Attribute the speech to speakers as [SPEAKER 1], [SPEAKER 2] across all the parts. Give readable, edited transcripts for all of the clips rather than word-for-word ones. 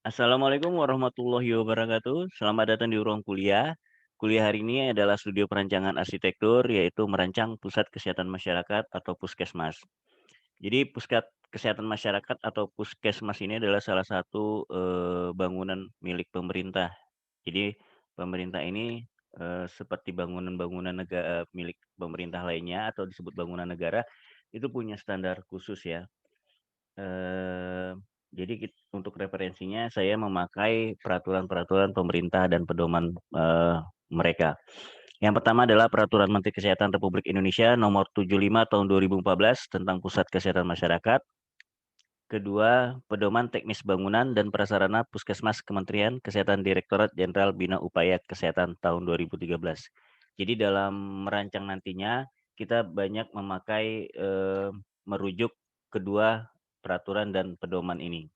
[SPEAKER 1] Assalamualaikum warahmatullahi wabarakatuh. Selamat datang di ruang kuliah. Kuliah hari ini adalah studio perancangan arsitektur, yaitu merancang Pusat Kesehatan Masyarakat atau Puskesmas. Jadi Pusat Kesehatan Masyarakat atau Puskesmas ini adalah salah satu bangunan milik pemerintah. Jadi pemerintah ini seperti bangunan-bangunan negara milik pemerintah lainnya atau disebut bangunan negara itu punya standar khusus ya. Jadi untuk referensinya saya memakai peraturan-peraturan pemerintah dan pedoman, mereka. Yang pertama adalah Peraturan Menteri Kesehatan Republik Indonesia Nomor 75 Tahun 2014 tentang Pusat Kesehatan Masyarakat. Kedua, Pedoman Teknis Bangunan dan Prasarana Puskesmas Kementerian Kesehatan Direktorat Jenderal Bina Upaya Kesehatan tahun 2013. Jadi dalam merancang nantinya kita banyak memakai, merujuk kedua peraturan dan pedoman ini.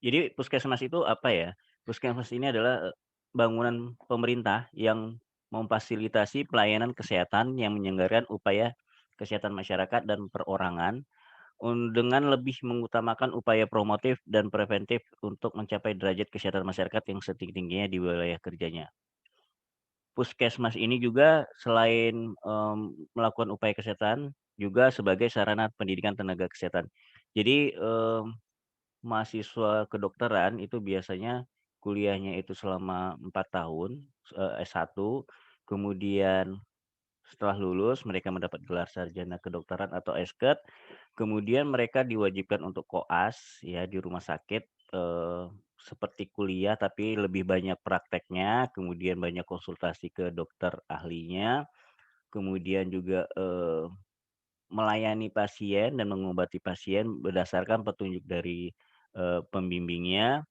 [SPEAKER 1] Jadi puskesmas itu apa ya? Puskesmas ini adalah, bangunan pemerintah yang memfasilitasi pelayanan kesehatan yang menyelenggarakan upaya kesehatan masyarakat dan perorangan, dengan lebih mengutamakan upaya promotif dan preventif untuk mencapai derajat kesehatan masyarakat yang setinggi-tingginya di wilayah kerjanya. Puskesmas ini juga selain, melakukan upaya kesehatan, juga sebagai sarana pendidikan tenaga kesehatan. Jadi, mahasiswa kedokteran itu biasanya kuliahnya itu selama 4 tahun, S1, kemudian setelah lulus mereka mendapat gelar sarjana kedokteran atau S.Ket, kemudian mereka diwajibkan untuk koas ya di rumah sakit, seperti kuliah tapi lebih banyak prakteknya, kemudian banyak konsultasi ke dokter ahlinya, kemudian juga, melayani pasien dan mengobati pasien berdasarkan petunjuk dari, pembimbingnya,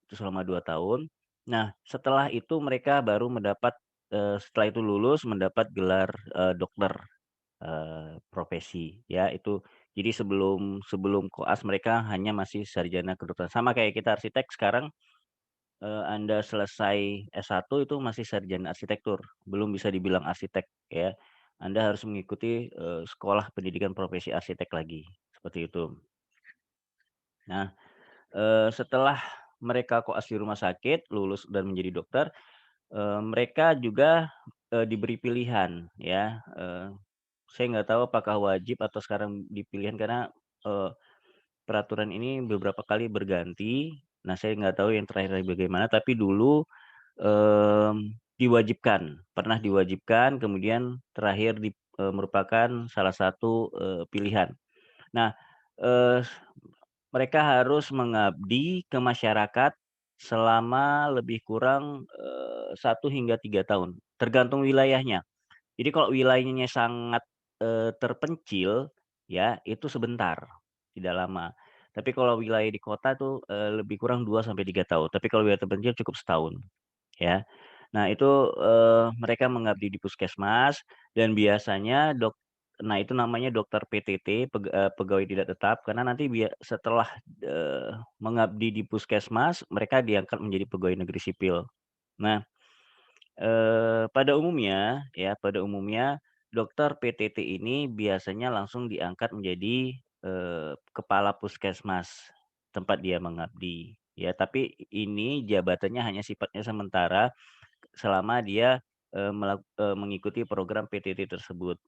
[SPEAKER 1] itu selama 2 tahun. Nah, setelah itu mereka baru mendapat, setelah itu lulus mendapat gelar, dokter, profesi, ya itu. Jadi sebelum sebelum koas mereka hanya masih sarjana kedokteran. Sama kayak kita arsitek sekarang, Anda selesai S1 itu masih sarjana arsitektur, belum bisa dibilang arsitek ya. Anda harus mengikuti, sekolah pendidikan profesi arsitek lagi, seperti itu. Nah, setelah mereka koas di rumah sakit, lulus dan menjadi dokter, mereka juga, diberi pilihan ya, saya nggak tahu apakah wajib atau sekarang dipilihan karena, eee, peraturan ini beberapa kali berganti. Nah, saya nggak tahu yang terakhir bagaimana, tapi dulu, diwajibkan, pernah diwajibkan, kemudian terakhir merupakan salah satu, pilihan. Nah, eee, mereka harus mengabdi ke masyarakat selama lebih kurang, 1 hingga 3 tahun, tergantung wilayahnya. Jadi kalau wilayahnya sangat, terpencil, ya itu sebentar, tidak lama. Tapi kalau wilayah di kota tuh, lebih kurang 2 sampai 3 tahun, tapi kalau wilayah terpencil cukup setahun, ya. Nah itu, mereka mengabdi di puskesmas dan biasanya nah itu namanya dokter PTT, pegawai tidak tetap, karena nanti setelah, mengabdi di puskesmas, mereka diangkat menjadi pegawai negeri sipil. Nah, pada umumnya dokter PTT ini biasanya langsung diangkat menjadi, kepala puskesmas tempat dia mengabdi, ya. Tapi ini jabatannya hanya sifatnya sementara selama dia, mengikuti program PTT tersebut.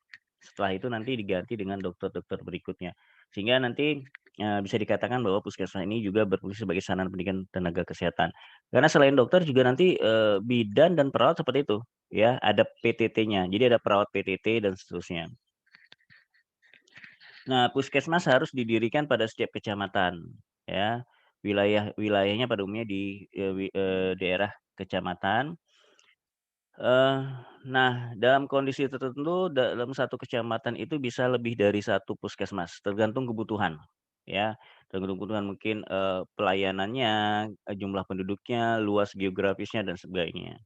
[SPEAKER 1] Setelah itu nanti diganti dengan dokter-dokter berikutnya. Sehingga nanti, bisa dikatakan bahwa puskesmas ini juga berfungsi sebagai sarana pendidikan tenaga kesehatan. Karena selain dokter juga nanti, bidan dan perawat seperti itu, ya, ada PTT-nya. Jadi ada perawat PTT dan seterusnya. Nah, puskesmas harus didirikan pada setiap kecamatan, ya. Wilayahnya pada umumnya di, daerah kecamatan. Eee, nah, dalam kondisi tertentu dalam satu kecamatan itu bisa lebih dari satu puskesmas, tergantung kebutuhan, ya. Tergantung kebutuhan mungkin, pelayanannya, jumlah penduduknya, luas geografisnya dan sebagainya.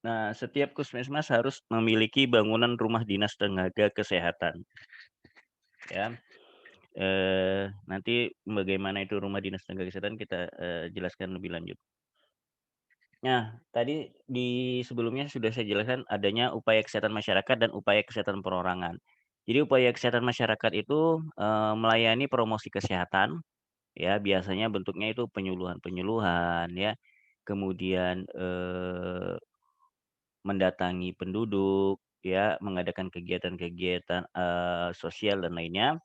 [SPEAKER 1] Nah, setiap puskesmas harus memiliki bangunan rumah dinas tenaga kesehatan, ya. Nanti bagaimana itu rumah dinas tenaga kesehatan kita, jelaskan lebih lanjut. Nah, tadi sebelumnya sudah saya jelaskan adanya upaya kesehatan masyarakat dan upaya kesehatan perorangan. Jadi upaya kesehatan masyarakat itu, melayani promosi kesehatan, ya biasanya bentuknya itu penyuluhan-penyuluhan ya, kemudian, mendatangi penduduk ya, mengadakan kegiatan-kegiatan, sosial dan lainnya.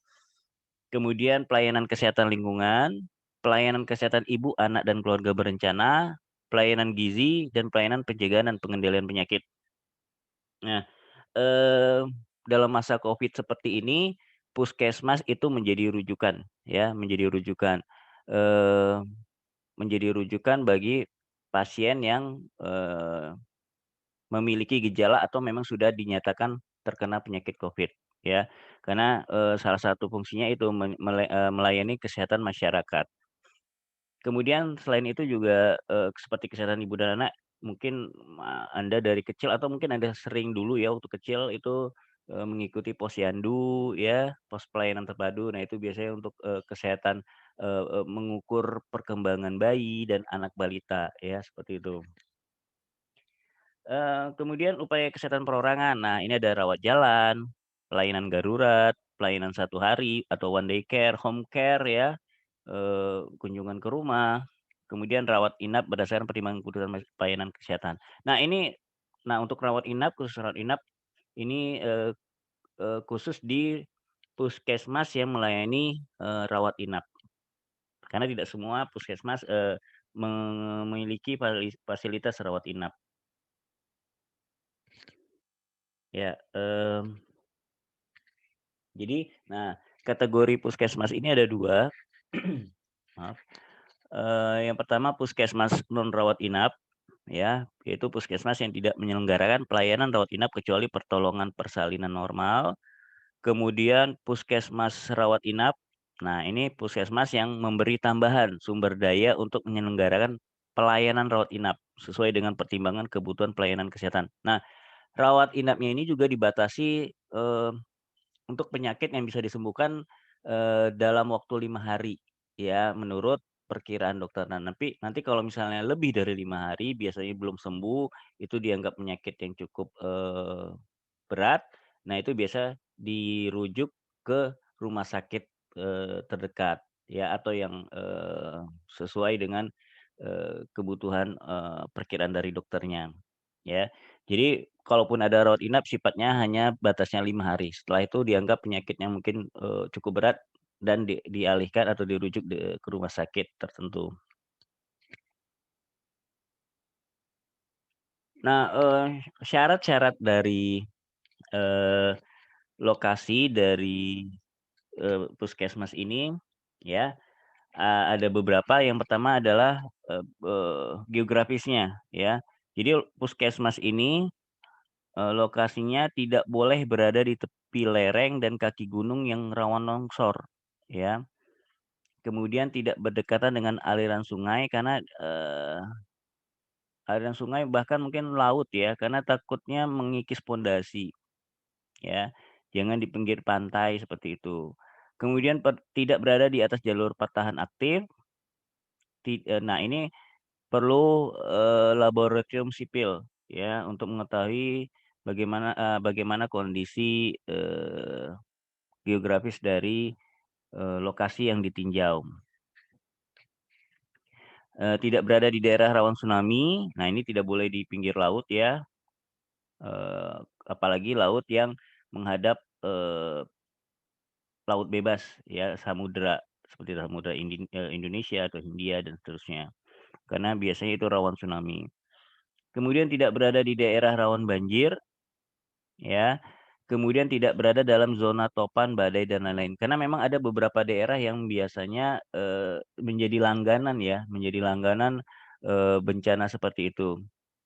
[SPEAKER 1] Kemudian pelayanan kesehatan lingkungan, pelayanan kesehatan ibu, anak, dan keluarga berencana, pelayanan gizi, dan pelayanan pencegahan dan pengendalian penyakit. Nah, dalam masa Covid seperti ini, puskesmas itu menjadi rujukan ya, eee, menjadi rujukan bagi pasien yang, memiliki gejala atau memang sudah dinyatakan terkena penyakit Covid, ya. Karena, salah satu fungsinya itu melayani kesehatan masyarakat. Kemudian selain itu juga, seperti kesehatan ibu dan anak, mungkin, Anda dari kecil atau mungkin Anda sering dulu ya waktu kecil itu, mengikuti posyandu ya, pos pelayanan terpadu. Nah itu biasanya untuk, kesehatan, mengukur perkembangan bayi dan anak balita ya, seperti itu. Kemudian upaya kesehatan perorangan. Nah, ini ada rawat jalan, pelayanan darurat, pelayanan 1 hari atau one day care, home care ya, kunjungan ke rumah, kemudian rawat inap berdasarkan pertimbangan kebutuhan pelayanan kesehatan. Nah, untuk rawat inap, khusus rawat inap ini, khusus di puskesmas yang melayani, rawat inap. Karena tidak semua puskesmas, memiliki fasilitas rawat inap, ya, jadi, nah, kategori puskesmas ini ada 2, maaf, yang pertama puskesmas non rawat inap, ya, yaitu puskesmas yang tidak menyelenggarakan pelayanan rawat inap kecuali pertolongan persalinan normal. Kemudian puskesmas rawat inap, nah ini puskesmas yang memberi tambahan sumber daya untuk menyelenggarakan pelayanan rawat inap, sesuai dengan pertimbangan kebutuhan pelayanan kesehatan. Nah, rawat inapnya ini juga dibatasi, untuk penyakit yang bisa disembuhkan, dalam waktu 5 hari, ya, menurut perkiraan dokter. Nah, nanti kalau misalnya lebih dari 5 hari biasanya belum sembuh, itu dianggap penyakit yang cukup, berat. Nah, itu biasa dirujuk ke rumah sakit, terdekat, ya, atau yang, sesuai dengan, kebutuhan, perkiraan dari dokternya, ya. Jadi, kalaupun ada rawat inap sifatnya hanya batasnya 5 hari, setelah itu dianggap penyakit yang mungkin, cukup berat dan dialihkan atau dirujuk ke rumah sakit tertentu. Nah, syarat-syarat dari, eee, lokasi dari, puskesmas ini, ya, ada beberapa, yang pertama adalah, geografisnya, ya. Jadi puskesmas ini, lokasinya tidak boleh berada di tepi lereng dan kaki gunung yang rawan longsor, ya. Kemudian tidak berdekatan dengan aliran sungai karena, aliran sungai bahkan mungkin laut ya, karena takutnya mengikis pondasi, ya. Jangan di pinggir pantai seperti itu. Kemudian tidak berada di atas jalur patahan aktif, nah ini perlu, laboratorium sipil ya, untuk mengetahui bagaimana kondisi, geografis dari, lokasi yang ditinjau. Tidak berada di daerah rawan tsunami, nah ini tidak boleh di pinggir laut ya, eee, apalagi laut yang menghadap, laut bebas ya, samudera, seperti samudera Indonesia atau Hindia dan seterusnya, karena biasanya itu rawan tsunami. Kemudian tidak berada di daerah rawan banjir, ya. Kemudian tidak berada dalam zona topan, badai, dan lain-lain. Karena memang ada beberapa daerah yang biasanya, menjadi langganan ya, menjadi langganan, bencana seperti itu.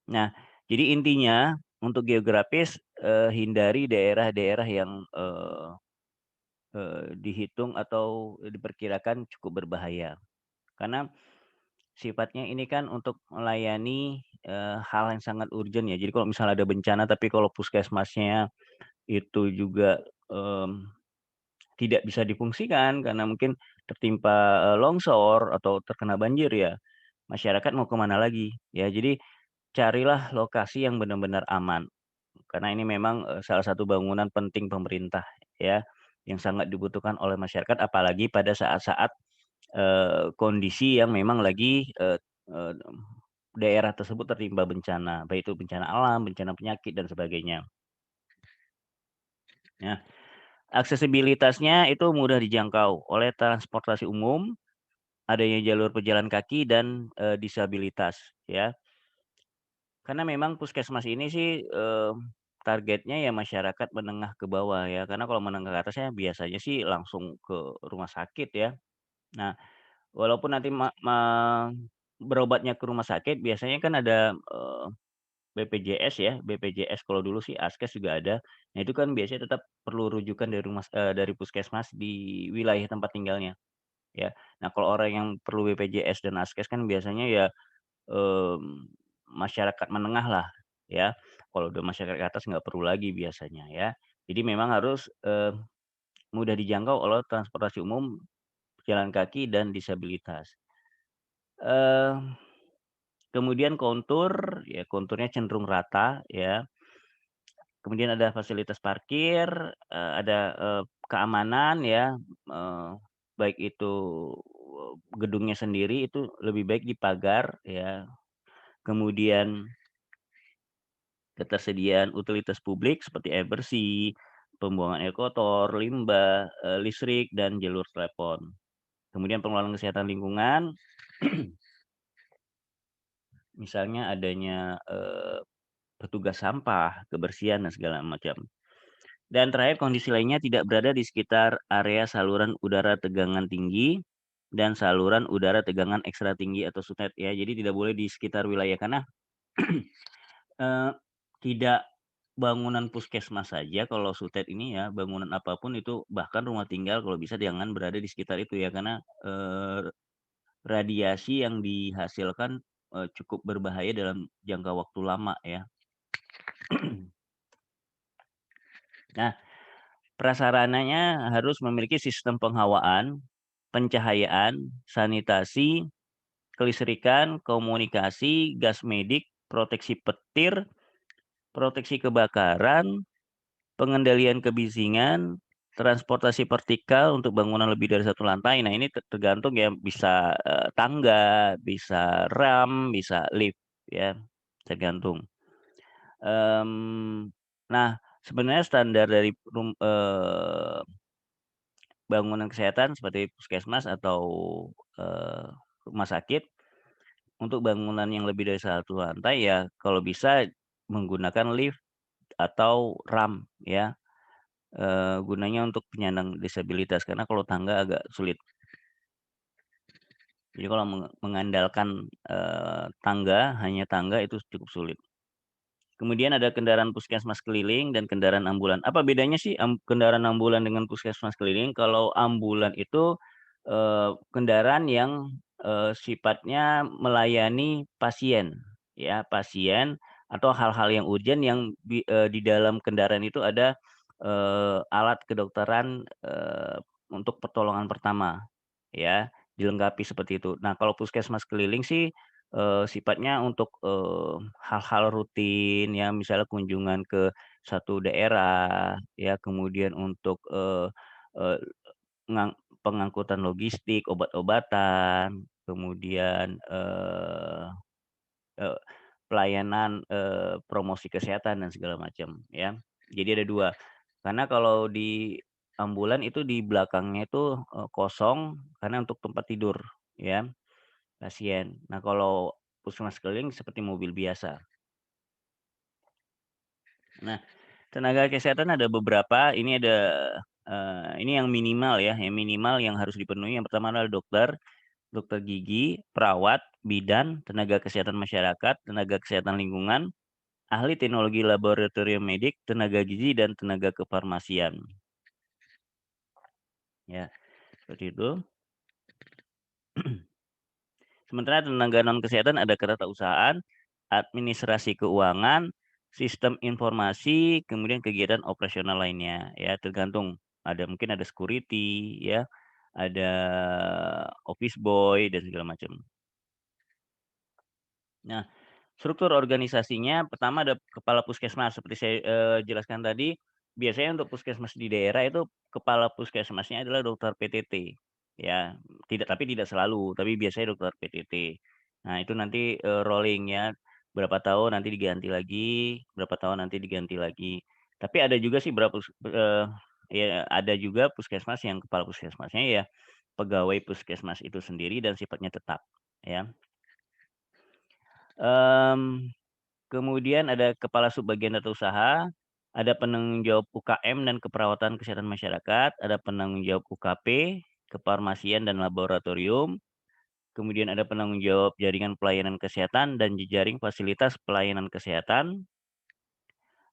[SPEAKER 1] Nah, jadi intinya untuk geografis, hindari daerah-daerah yang, dihitung atau diperkirakan cukup berbahaya. Karena sifatnya ini kan untuk melayani, hal yang sangat urgent ya. Jadi kalau misalnya ada bencana tapi kalau puskesmasnya itu juga, tidak bisa difungsikan karena mungkin tertimpa, longsor atau terkena banjir ya, masyarakat mau ke mana lagi, ya. Jadi carilah lokasi yang benar-benar aman, karena ini memang, salah satu bangunan penting pemerintah ya, yang sangat dibutuhkan oleh masyarakat apalagi pada saat-saat, kondisi yang memang lagi, daerah tersebut tertimpa bencana, baik itu bencana alam, bencana penyakit, dan sebagainya. Nah, aksesibilitasnya itu mudah dijangkau oleh transportasi umum, adanya jalur pejalan kaki, dan, disabilitas, ya. Karena memang puskesmas ini sih, targetnya ya masyarakat menengah ke bawah ya, karena kalau menengah ke atasnya biasanya sih langsung ke rumah sakit ya. Nah, walaupun nanti berobatnya ke rumah sakit biasanya kan ada, BPJS ya, BPJS kalau dulu sih Askes juga ada. Nah itu kan biasanya tetap perlu rujukan dari puskesmas di wilayah tempat tinggalnya, ya. Nah kalau orang yang perlu BPJS dan Askes kan biasanya ya, masyarakat menengah lah, ya. Kalau udah masyarakat ke atas nggak perlu lagi biasanya ya. Jadi memang harus, mudah dijangkau oleh transportasi umum, pejalan kaki, dan disabilitas. Eee, Kemudian kontur, ya konturnya cenderung rata ya. Kemudian ada fasilitas parkir, ada, keamanan ya, eee, baik itu, gedungnya sendiri itu lebih baik dipagar ya. Kemudian ketersediaan utilitas publik seperti air bersih, pembuangan air kotor, limbah, listrik, dan jalur telepon. Kemudian pengelolaan kesehatan lingkungan, misalnya adanya, petugas sampah, kebersihan, dan segala macam. Dan terakhir, kondisi lainnya tidak berada di sekitar area saluran udara tegangan tinggi dan saluran udara tegangan ekstra tinggi atau SUTED ya. Jadi tidak boleh di sekitar wilayah karena Eee, tidak bangunan puskesmas saja kalau SUTED ini ya, bangunan apapun itu bahkan rumah tinggal kalau bisa jangan berada di sekitar itu ya, karena, radiasi yang dihasilkan, cukup berbahaya dalam jangka waktu lama ya. Nah, prasarananya harus memiliki sistem penghawaan, pencahayaan, sanitasi, kelistrikan, komunikasi, gas medik, proteksi petir, proteksi kebakaran, pengendalian kebisingan, transportasi vertikal untuk bangunan lebih dari satu lantai. Nah, ini tergantung ya, bisa, tangga, bisa ram, bisa lift ya, tergantung. Mmm, nah, sebenarnya standar dari bangunan kesehatan seperti puskesmas atau, eee, rumah sakit, untuk bangunan yang lebih dari satu lantai ya kalau bisa menggunakan lift atau ram ya. Gunanya untuk penyandang disabilitas, karena kalau tangga agak sulit. Jadi kalau mengandalkan, tangga, hanya tangga itu cukup sulit. Kemudian ada kendaraan puskesmas keliling dan kendaraan ambulan. Apa bedanya sih kendaraan ambulan dengan puskesmas keliling? Kalau ambulan itu, kendaraan yang, sifatnya melayani pasien, ya, pasien atau hal-hal yang urgen yang di dalam kendaraan itu ada, alat kedokteran, untuk pertolongan pertama, ya, dilengkapi seperti itu. Nah, kalau puskesmas keliling sih sifatnya untuk, hal-hal rutin ya, misalnya kunjungan ke satu daerah ya, kemudian untuk, eee, pengangkutan logistik, obat-obatan, kemudian, eee, pelayanan, promosi kesehatan dan segala macam ya. Jadi ada 2, karena kalau di ambulan itu di belakangnya itu, kosong karena untuk tempat tidur ya. Pasien. Nah, kalau puskesmas keliling seperti mobil biasa. Nah, tenaga kesehatan ada beberapa, ini ada, ini yang minimal ya, yang minimal yang harus dipenuhi. Yang pertama adalah dokter, dokter gigi, perawat, bidan, tenaga kesehatan masyarakat, tenaga kesehatan lingkungan, ahli teknologi laboratorium medik, tenaga gizi, dan tenaga kefarmasian. Ya, seperti itu. Sementara tenaga non-kesehatan ada ketatarusahaan, administrasi keuangan, sistem informasi, kemudian kegiatan operasional lainnya, ya tergantung. Mungkin ada security ya, ada office boy dan segala macam. Nah, struktur organisasinya pertama ada kepala puskesmas seperti saya, jelaskan tadi, biasanya untuk puskesmas di daerah itu kepala puskesmasnya adalah dokter PTT, ya. Tapi tidak selalu, tapi biasanya dokter PTT. Nah, itu nanti, rolling ya, berapa tahun nanti diganti lagi, berapa tahun nanti diganti lagi. Tapi ada juga sih ya ada juga puskesmas yang kepala puskesmasnya ya pegawai puskesmas itu sendiri dan sifatnya tetap, ya. Mmm, Kemudian ada kepala subbagian tata usaha, ada penanggung jawab UKM dan keperawatan kesehatan masyarakat, ada penanggung jawab UKP, kefarmasian dan laboratorium, kemudian ada penanggung jawab jaringan pelayanan kesehatan dan jejaring fasilitas pelayanan kesehatan,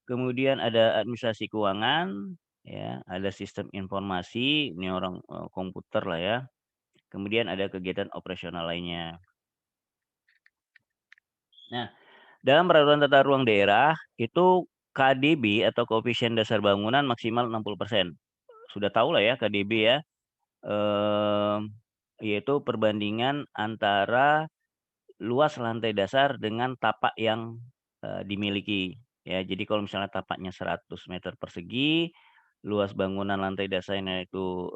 [SPEAKER 1] kemudian ada administrasi keuangan, ya, ada sistem informasi, ini orang, komputer lah ya, kemudian ada kegiatan operasional lainnya. Nah, dalam peraturan tata ruang daerah, itu KDB atau koefisien dasar bangunan maksimal 60%. Sudah tahu lah ya KDB ya, yaitu perbandingan antara luas lantai dasar dengan tapak yang, dimiliki, ya. Jadi kalau misalnya tapaknya 100 meter persegi, luas bangunan lantai dasarnya itu,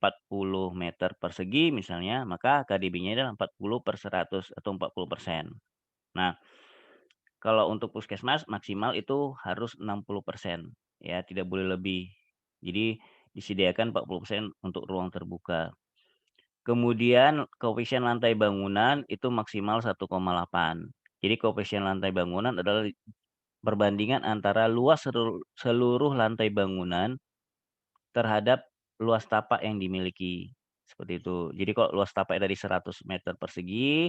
[SPEAKER 1] 40 meter persegi misalnya, maka KDB-nya adalah 40/100 atau 40%. Nah, kalau untuk puskesmas maksimal itu harus 60%, ya, tidak boleh lebih. Jadi disediakan 40% untuk ruang terbuka. Kemudian koefisien lantai bangunan itu maksimal 1,8. Jadi koefisien lantai bangunan adalah perbandingan antara luas seluruh lantai bangunan terhadap luas tapak yang dimiliki, seperti itu. Jadi kalau luas tapak dari 100 meter persegi,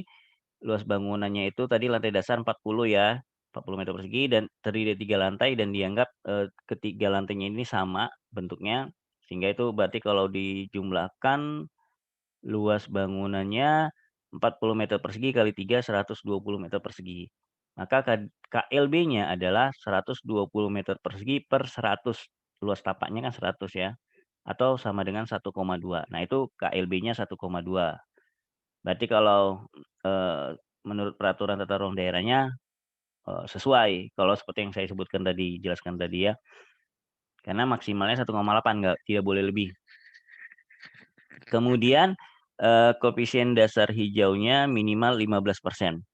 [SPEAKER 1] luas bangunannya itu tadi lantai dasar 40 ya, 40 meter persegi dan terdiri dari 3 lantai dan dianggap, ketiga lantainya ini sama bentuknya, sehingga itu berarti kalau dijumlahkan luas bangunannya 40 meter persegi kali 3, 120 meter persegi. Maka KLB-nya adalah 120 meter persegi per 100, luas tapaknya kan 100 ya, atau sama dengan 1,2. Nah itu KLB-nya 1,2. Berarti kalau, menurut peraturan tata ruang daerahnya, sesuai kalau seperti yang saya sebutkan tadi, jelaskan tadi ya, karena maksimalnya 1,8 tidak boleh lebih. Kemudian, koefisien dasar hijaunya minimal 15%.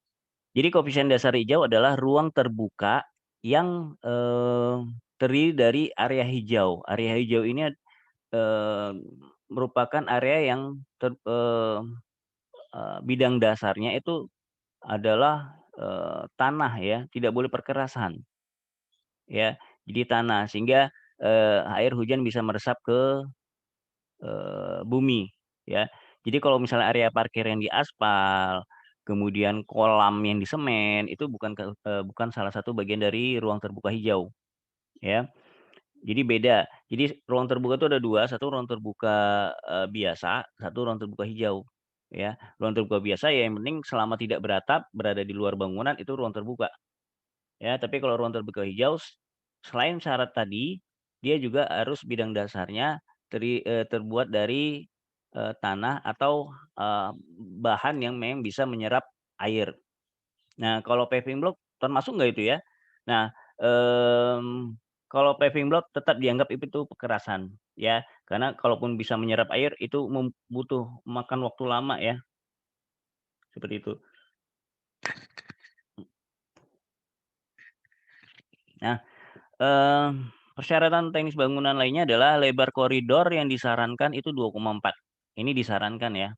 [SPEAKER 1] Jadi koefisien dasar hijau adalah ruang terbuka yang, terdiri dari area hijau. Area hijau ini eee, merupakan area yang bidang dasarnya itu adalah, tanah ya, tidak boleh perkerasan, ya. Jadi tanah sehingga, air hujan bisa meresap ke bumi, ya. Jadi kalau misalnya area parkir yang diaspal, kemudian kolam yang disemen, itu bukan salah satu bagian dari ruang terbuka hijau, ya. Jadi beda. Jadi ruang terbuka itu ada 2, satu ruang terbuka, biasa, satu ruang terbuka hijau, ya. Ruang terbuka biasa ya yang penting selama tidak beratap, berada di luar bangunan, itu ruang terbuka, ya. Tapi kalau ruang terbuka hijau, selain syarat tadi, dia juga harus bidang dasarnya terbuat dari, tanah atau, bahan yang memang bisa menyerap air. Nah, kalau paving block termasuk nggak itu ya? Nah, kalau paving block tetap dianggap itu kekerasan, ya. Karena kalaupun bisa menyerap air itu butuh makan waktu lama ya, seperti itu. Nah, persyaratan teknis bangunan lainnya adalah lebar koridor yang disarankan itu 2,4. Ini disarankan ya,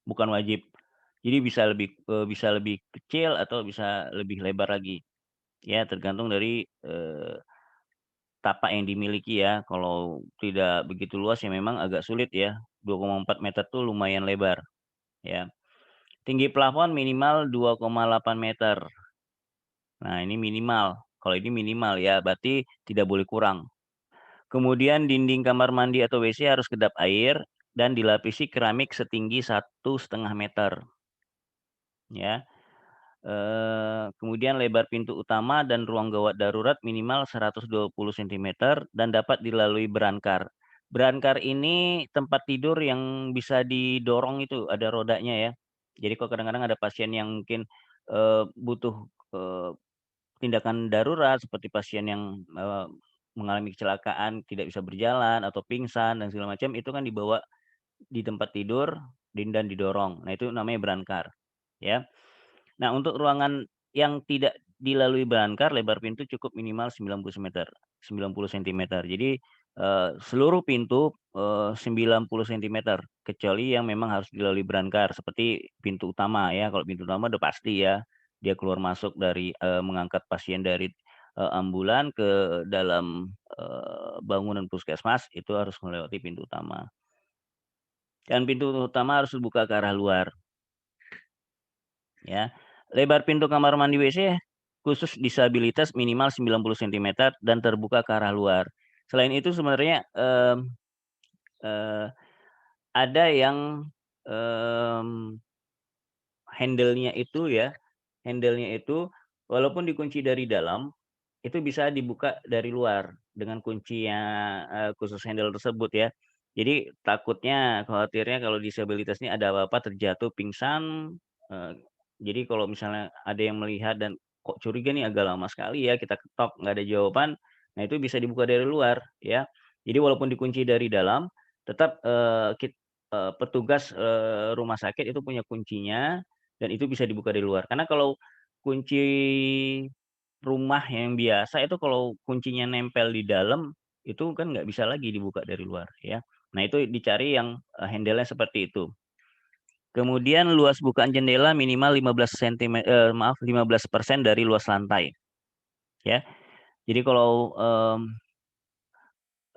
[SPEAKER 1] bukan wajib. Jadi bisa lebih kecil atau bisa lebih lebar lagi. Ya tergantung dari, tapak yang dimiliki ya. Kalau tidak begitu luas ya memang agak sulit ya, 2,4 meter tuh lumayan lebar, ya. Tinggi plafon minimal 2,8 meter. Nah ini minimal, kalau ini minimal ya berarti tidak boleh kurang. Kemudian dinding kamar mandi atau WC harus kedap air dan dilapisi keramik setinggi 1,5 meter, ya. Kemudian lebar pintu utama dan ruang gawat darurat minimal 120 sentimeter dan dapat dilalui berankar. Berankar ini tempat tidur yang bisa didorong itu, ada rodanya ya. Jadi kalau kadang-kadang ada pasien yang mungkin, butuh, tindakan darurat seperti pasien yang, mengalami kecelakaan, tidak bisa berjalan atau pingsan dan segala macam, itu kan dibawa di tempat tidur dan didorong. Nah, itu namanya berangkar, ya. Nah, untuk ruangan yang tidak dilalui berangkar, lebar pintu cukup minimal 90 sentimeter. Jadi, seluruh pintu, 90 sentimeter, kecuali yang memang harus dilalui berangkar, seperti pintu utama ya. Kalau pintu utama udah pasti ya, dia keluar masuk dari, mengangkat pasien dari, ambulan ke dalam, bangunan puskesmas, itu harus melewati pintu utama. Dan pintu utama harus dibuka ke arah luar. Ya. Lebar pintu kamar mandi WC khusus disabilitas minimal 90 sentimeter dan terbuka ke arah luar. Selain itu sebenarnya, eee, ada yang, mmm, handle-nya itu walaupun dikunci dari dalam, itu bisa dibuka dari luar dengan kuncinya, khusus handle tersebut ya. Jadi takutnya, khawatirnya kalau disabilitas ini ada apa-apa, terjatuh, pingsan, eee, jadi kalau misalnya ada yang melihat dan kok curiga nih agak lama sekali ya, kita ketok nggak ada jawaban, nah itu bisa dibuka dari luar ya. Jadi walaupun dikunci dari dalam, tetap, petugas, rumah sakit itu punya kuncinya dan itu bisa dibuka dari luar. Karena kalau kunci rumah yang biasa itu kalau kuncinya nempel di dalam, itu kan nggak bisa lagi dibuka dari luar ya. Nah itu dicari yang, handle-nya seperti itu. Kemudian luas bukaan jendela minimal 15% dari luas lantai ya. Jadi kalau,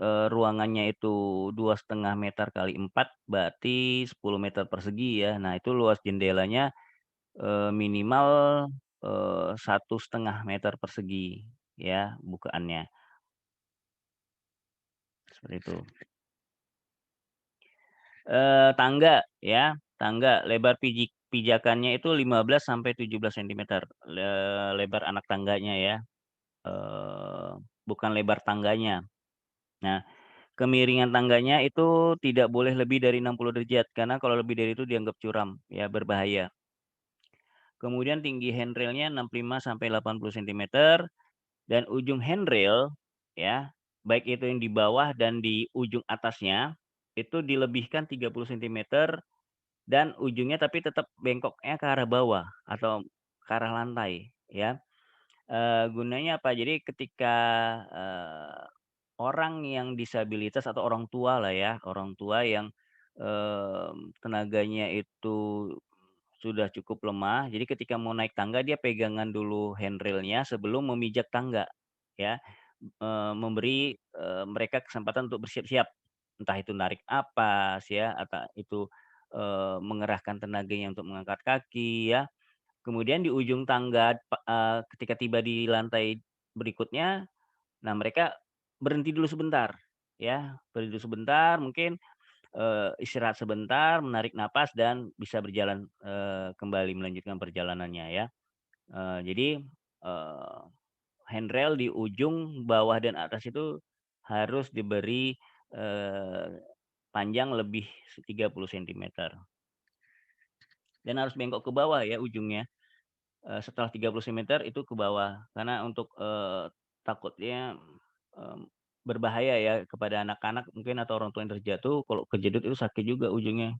[SPEAKER 1] ruangannya itu 2,5 meter kali 4 berarti 10 meter persegi ya. Nah itu luas jendelanya, minimal, 1,5 meter persegi ya bukaannya, seperti itu. Tangga ya, tangga lebar pijakannya itu 15 sampai 17 sentimeter, lebar anak tangganya ya, eee, bukan lebar tangganya. Nah, kemiringan tangganya itu tidak boleh lebih dari 60 derajat, karena kalau lebih dari itu dianggap curam, ya berbahaya. Kemudian tinggi handrail-nya 65 sampai 80 sentimeter dan ujung handrail ya, baik itu yang di bawah dan di ujung atasnya, itu dilebihkan 30 sentimeter dan ujungnya tapi tetap bengkoknya ke arah bawah atau ke arah lantai ya. Gunanya apa? Jadi ketika, orang yang disabilitas atau orang tua lah ya, orang tua yang, tenaganya itu sudah cukup lemah, jadi ketika mau naik tangga dia pegangan dulu handrail-nya sebelum memijak tangga ya, memberi, mereka kesempatan untuk bersiap-siap, entah itu narik napas ya, atau itu, mengerahkan tenaganya untuk mengangkat kaki ya. Kemudian di ujung tangga ketika tiba di lantai berikutnya, nah mereka berhenti dulu sebentar, ya, berhenti dulu sebentar mungkin, istirahat sebentar, menarik napas dan bisa berjalan, kembali melanjutkan perjalanannya ya. Jadi, eee, handrail di ujung bawah dan atas itu harus diberi, eee, panjang lebih 30 sentimeter dan harus bengkok ke bawah ya ujungnya. Setelah 30 sentimeter itu ke bawah, karena untuk, takutnya, berbahaya ya kepada anak-anak mungkin atau orang tua yang terjatuh, kalau kejedot itu sakit juga ujungnya,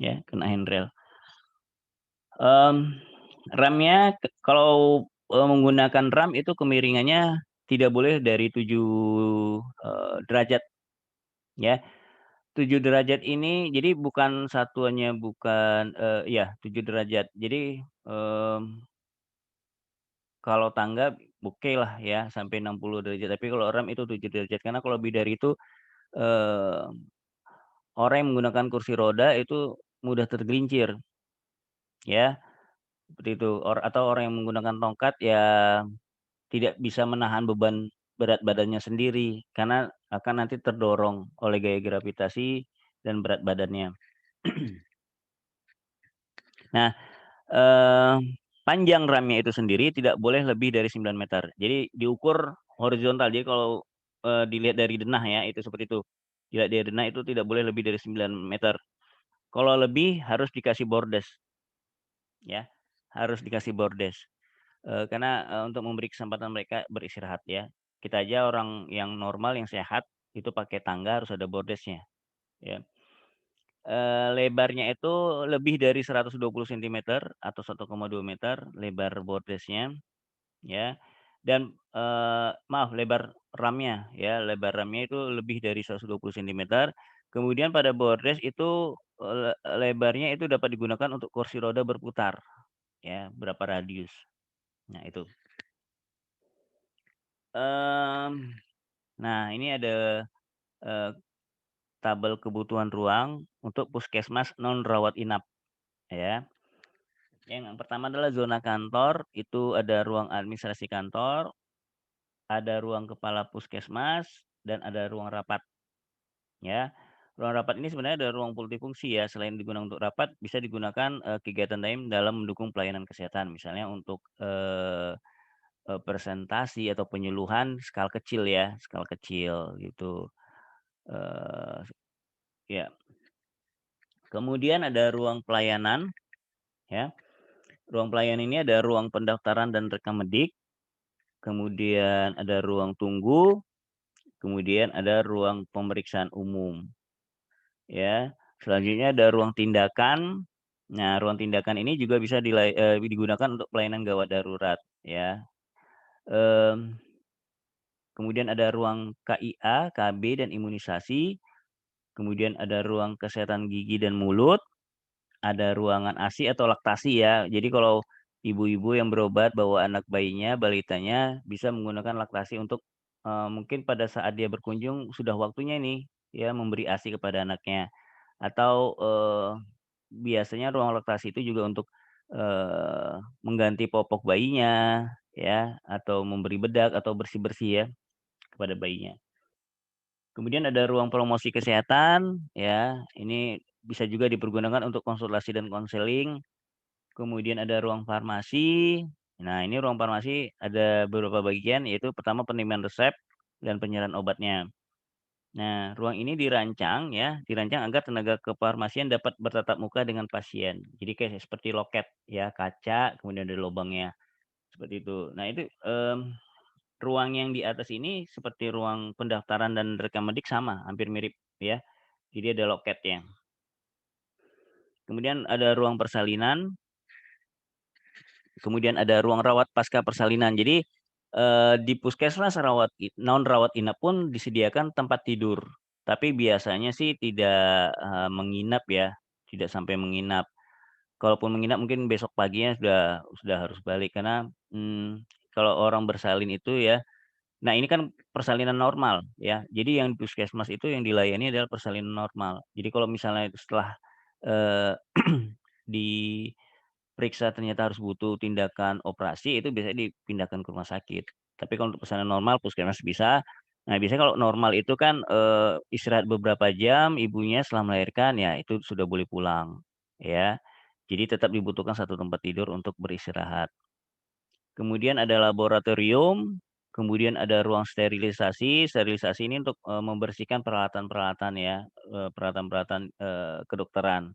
[SPEAKER 1] ya, kena handrail. Mmm, Remnya kalau, menggunakan ram itu kemiringannya tidak boleh dari 7, derajat, ya. 7 derajat ini jadi bukan satuannya bukan, iya 7 derajat. Jadi, kalau tangga okelah ya sampai 60 derajat, tapi kalau rem itu 7 derajat, karena kalau lebih dari itu, eee, orang yang menggunakan kursi roda itu mudah tergelincir ya, seperti itu. Atau orang yang menggunakan tongkat ya tidak bisa menahan beban berat badannya sendiri, karena akan nanti terdorong oleh gaya gravitasi dan berat badannya. Nah, eee, panjang remnya itu sendiri tidak boleh lebih dari 9 meter. Jadi diukur horizontal. Jadi kalau, dilihat dari denah ya, itu seperti itu. Dilihat dari denah itu tidak boleh lebih dari 9 meter. Kalau lebih harus dikasih bordes ya, harus dikasih bordes. Karena, untuk memberi kesempatan mereka beristirahat ya. Kita aja orang yang normal, yang sehat, itu pakai tangga harus ada bordesnya ya. Lebarnya itu lebih dari 120 sentimeter atau 1,2 meter lebar bordesnya, ya. Dan, maaf lebar ramnya ya, lebar ramnya itu lebih dari 120 sentimeter. Kemudian pada bordes itu, lebarnya itu dapat digunakan untuk kursi roda berputar, ya, berapa radius. Nah itu. Mmm, nah ini ada, eee, tabel kebutuhan ruang untuk puskesmas non rawat inap, ya. Yang pertama adalah zona kantor, itu ada ruang administrasi kantor, ada ruang kepala puskesmas, dan ada ruang rapat, ya. Ruang rapat ini sebenarnya ada ruang multifungsi ya, selain digunakan untuk rapat, bisa digunakan, kegiatan lain dalam mendukung pelayanan kesehatan. Misalnya untuk, presentasi atau penyuluhan skala kecil ya, skala kecil gitu. Eee, ya. Kemudian ada ruang pelayanan, ya. Ruang pelayanan ini ada ruang pendaftaran dan rekemedik, kemudian ada ruang tunggu, kemudian ada ruang pemeriksaan umum, ya. Selanjutnya ada ruang tindakan. Nah, ruang tindakan ini juga bisa digunakan untuk pelayanan gawat darurat, ya. Mmm, kemudian ada ruang KIA, KB, dan imunisasi, kemudian ada ruang kesehatan gigi dan mulut, ada ruangan ASI atau laktasi ya. Jadi kalau ibu-ibu yang berobat bawa anak bayinya, balitanya bisa menggunakan laktasi untuk, mungkin pada saat dia berkunjung sudah waktunya nih, ya memberi ASI kepada anaknya. Atau, biasanya ruang laktasi itu juga untuk, mengganti popok bayinya ya, atau memberi bedak atau bersih-bersih ya kepada bayinya. Kemudian ada ruang promosi kesehatan ya, ini bisa juga dipergunakan untuk konsultasi dan konseling. Kemudian ada ruang farmasi. Nah, ini ruang farmasi ada beberapa bagian, yaitu pertama penerimaan resep dan penyerahan obatnya. Nah, ruang ini dirancang agar tenaga kefarmasian dapat bertatap muka dengan pasien. Jadi kayak seperti loket ya, kaca, kemudian ada lubangnya, seperti itu. Nah itu, ruang yang di atas ini seperti ruang pendaftaran dan rekemedik sama, hampir mirip ya. Jadi ada loketnya. Kemudian ada ruang persalinan. Kemudian ada ruang rawat pasca persalinan. Jadi, di puskesmas non rawat inap pun disediakan tempat tidur, tapi biasanya sih tidak, menginap ya, tidak sampai menginap. Kalaupun menginap mungkin besok paginya sudah harus balik karena, kalau orang bersalin itu ya, nah ini kan persalinan normal ya, jadi yang di puskesmas itu yang dilayani adalah persalinan normal. Jadi kalau misalnya setelah, eee, di periksa ternyata harus butuh tindakan operasi, itu biasanya dipindahkan ke rumah sakit. Tapi kalau untuk persalinan normal puskesmas bisa. Nah, biasanya kalau normal itu kan, istirahat beberapa jam, ibunya setelah melahirkan, ya itu sudah boleh pulang, ya. Jadi tetap dibutuhkan satu tempat tidur untuk beristirahat. Kemudian ada laboratorium, kemudian ada ruang sterilisasi. Sterilisasi ini untuk, membersihkan peralatan-peralatan ya, peralatan-peralatan, kedokteran.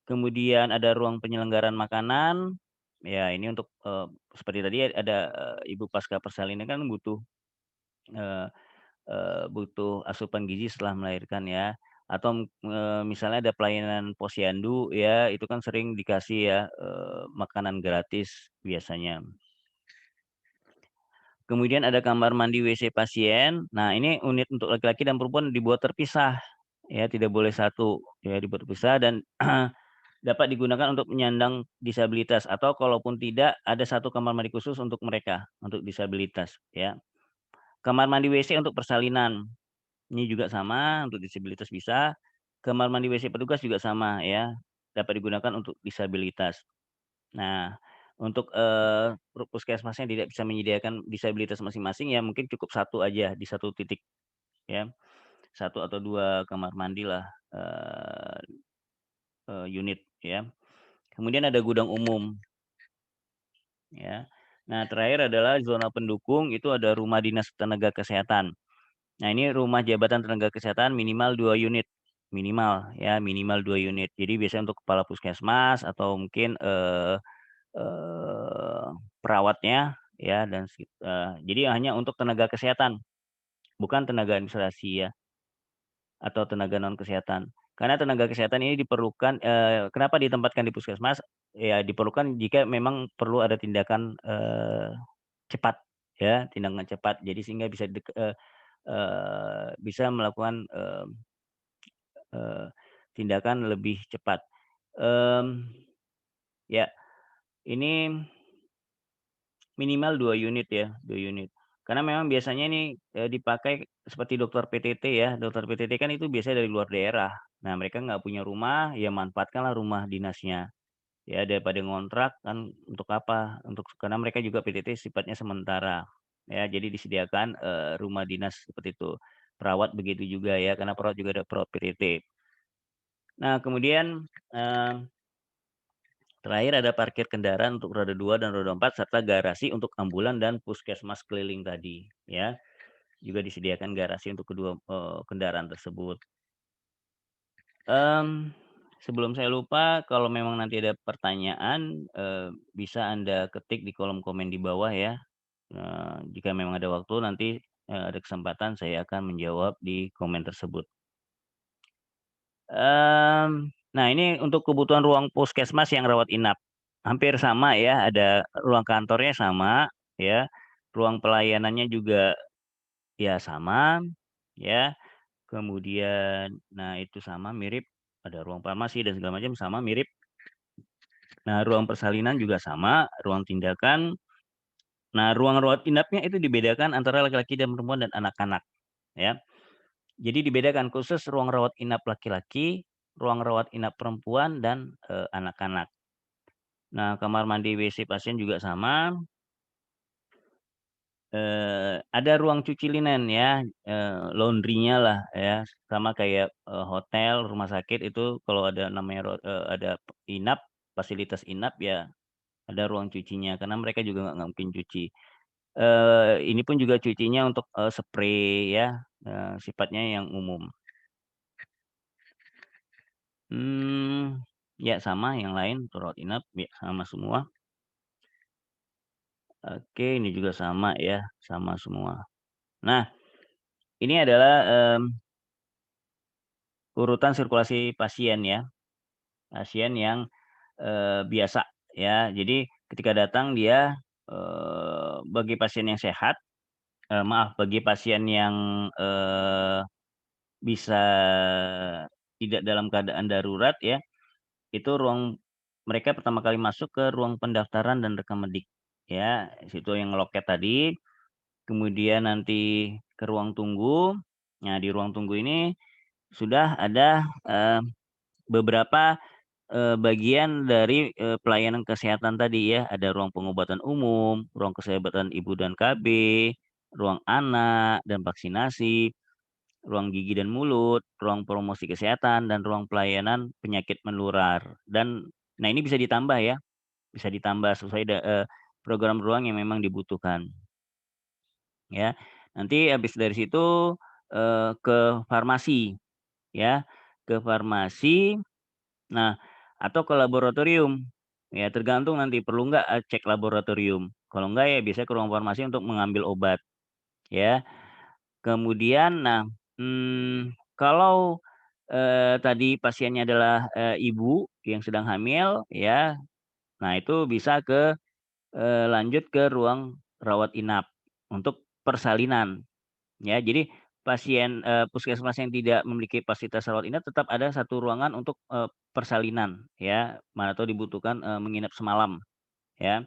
[SPEAKER 1] Kemudian ada ruang penyelenggaraan makanan, ya ini untuk, seperti tadi ada, ibu pasca persalinan kan butuh, eee butuh asupan gizi setelah melahirkan ya, atau, misalnya ada pelayanan posyandu ya, itu kan sering dikasih ya, makanan gratis biasanya. Kemudian ada kamar mandi WC pasien. Nah ini unit untuk laki-laki dan perempuan dibuat terpisah, ya tidak boleh satu, ya dibuat terpisah dan dapat digunakan untuk penyandang disabilitas atau kalaupun tidak, ada satu kamar mandi khusus untuk mereka, untuk disabilitas, ya. Kamar mandi WC untuk persalinan, ini juga sama, untuk disabilitas bisa. Kamar mandi WC petugas juga sama, ya, dapat digunakan untuk disabilitas. Nah, untuk, puskesmasnya tidak bisa menyediakan disabilitas masing-masing, ya mungkin cukup satu aja di satu titik, ya. Satu atau 2 kamar mandilah, unit, ya. Kemudian ada gudang umum. Ya. Nah, terakhir adalah zona pendukung, itu ada rumah dinas tenaga kesehatan. Nah, ini rumah jabatan tenaga kesehatan minimal 2 unit, minimal ya, minimal 2 unit. Jadi biasanya untuk kepala puskesmas atau mungkin, eee, perawatnya ya jadi hanya untuk tenaga kesehatan, bukan tenaga administrasi ya, atau tenaga non kesehatan. Karena tenaga kesehatan ini diperlukan, kenapa ditempatkan di puskesmas, ya diperlukan jika memang perlu ada tindakan, cepat ya, tindakan cepat. Jadi sehingga bisa melakukan, eee, tindakan lebih cepat. Mmm, ya, ini minimal 2 unit ya, 2 unit. Karena memang biasanya ini, dipakai seperti dokter PTT ya, dokter PTT kan itu biasanya dari luar daerah. Nah, mereka nggak punya rumah, ya manfaatkanlah rumah dinasnya. Ya daripada ngontrak kan untuk apa, karena mereka juga PTT sifatnya sementara. Ya, jadi disediakan, rumah dinas seperti itu. Perawat begitu juga ya, karena perawat juga ada perawat PTT. Nah, kemudian, terakhir ada parkir kendaraan untuk roda 2 dan roda 4 serta garasi untuk ambulan dan puskesmas keliling tadi, ya. Juga disediakan garasi untuk kedua, kendaraan tersebut. Mmm, Sebelum saya lupa, kalau memang nanti ada pertanyaan, bisa Anda ketik di kolom komen di bawah ya. Jika memang ada waktu nanti, ada kesempatan saya akan menjawab di komen tersebut. Nah ini untuk kebutuhan ruang puskesmas yang rawat inap, hampir sama ya, ada ruang kantornya sama ya, ruang pelayanannya juga ya sama, ya. Kemudian nah itu sama mirip, ada ruang farmasi dan segala macam sama mirip. Nah ruang persalinan juga sama, ruang tindakan. Nah ruang rawat inapnya itu dibedakan antara laki-laki dan perempuan dan anak-anak, ya. Jadi dibedakan khusus ruang rawat inap laki-laki, ruang rawat inap perempuan dan, anak-anak. Nah kamar mandi WC pasien juga sama, ada ruang cuci linen ya, laundry-nya lah ya, sama kayak, hotel, rumah sakit itu kalau ada namanya ada inap, fasilitas inap ya ada ruang cucinya, karena mereka juga nggak mungkin cuci. Ini pun juga cucinya untuk, sprei ya, sifatnya yang umum. Ya sama yang lain untuk rawat inap, ya sama semua. Oke, ini juga sama ya, sama semua. Nah, ini adalah, urutan sirkulasi pasien ya, pasien yang, biasa ya. Jadi ketika datang dia, bagi pasien yang sehat, maaf, bagi pasien yang, bisa tidak dalam keadaan darurat ya, itu mereka pertama kali masuk ke ruang pendaftaran dan rekemedik, ya, situ yang loket tadi, kemudian nanti ke ruang tunggu. Nah, di ruang tunggu ini sudah ada, beberapa, bagian dari, pelayanan kesehatan tadi ya, ada ruang pengobatan umum, ruang kesehatan ibu dan KB, ruang anak dan vaksinasi, ruang gigi dan mulut, ruang promosi kesehatan, dan ruang pelayanan penyakit menular. Dan nah ini bisa ditambah ya, bisa ditambah sesuai program ruang yang memang dibutuhkan, ya. Nanti habis dari situ, ke farmasi, ya, ke farmasi, nah atau ke laboratorium, ya tergantung nanti perlu nggak, cek laboratorium. Kalau enggak ya biasanya ke ruang farmasi untuk mengambil obat, ya. Kemudian nah, kalau, tadi pasiennya adalah, ibu yang sedang hamil ya, nah itu bisa lanjut ke ruang rawat inap untuk persalinan ya. Jadi puskesmas yang tidak memiliki fasilitas rawat inap tetap ada satu ruangan untuk, persalinan ya, mana tahu dibutuhkan, menginap semalam ya.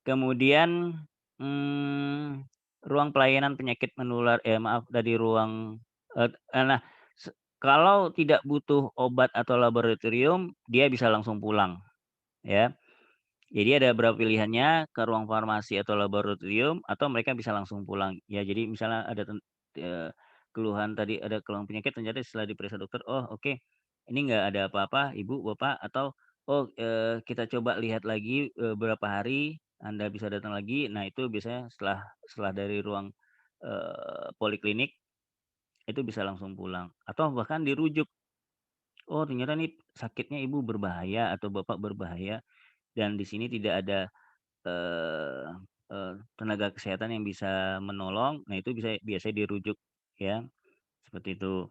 [SPEAKER 1] Kemudian, mmm, ruang pelayanan penyakit menular maaf dari ruang nah kalau tidak butuh obat atau laboratorium, dia bisa langsung pulang ya. Jadi ada beberapa pilihannya ke ruang farmasi atau laboratorium atau mereka bisa langsung pulang. Ya jadi misalnya ada eee, keluhan tadi ada keluhan penyakit ternyata setelah diperiksa dokter, "Oh oke, ini nggak ada apa-apa Ibu, Bapak," atau, "Oh, kita coba lihat lagi, berapa hari Anda bisa datang lagi." Nah itu biasanya setelah setelah dari ruang, poliklinik itu bisa langsung pulang atau bahkan dirujuk, "Oh ternyata nih sakitnya Ibu berbahaya atau Bapak berbahaya dan di sini tidak ada Eee tenaga kesehatan yang bisa menolong, nah itu bisa biasanya dirujuk ya, seperti itu.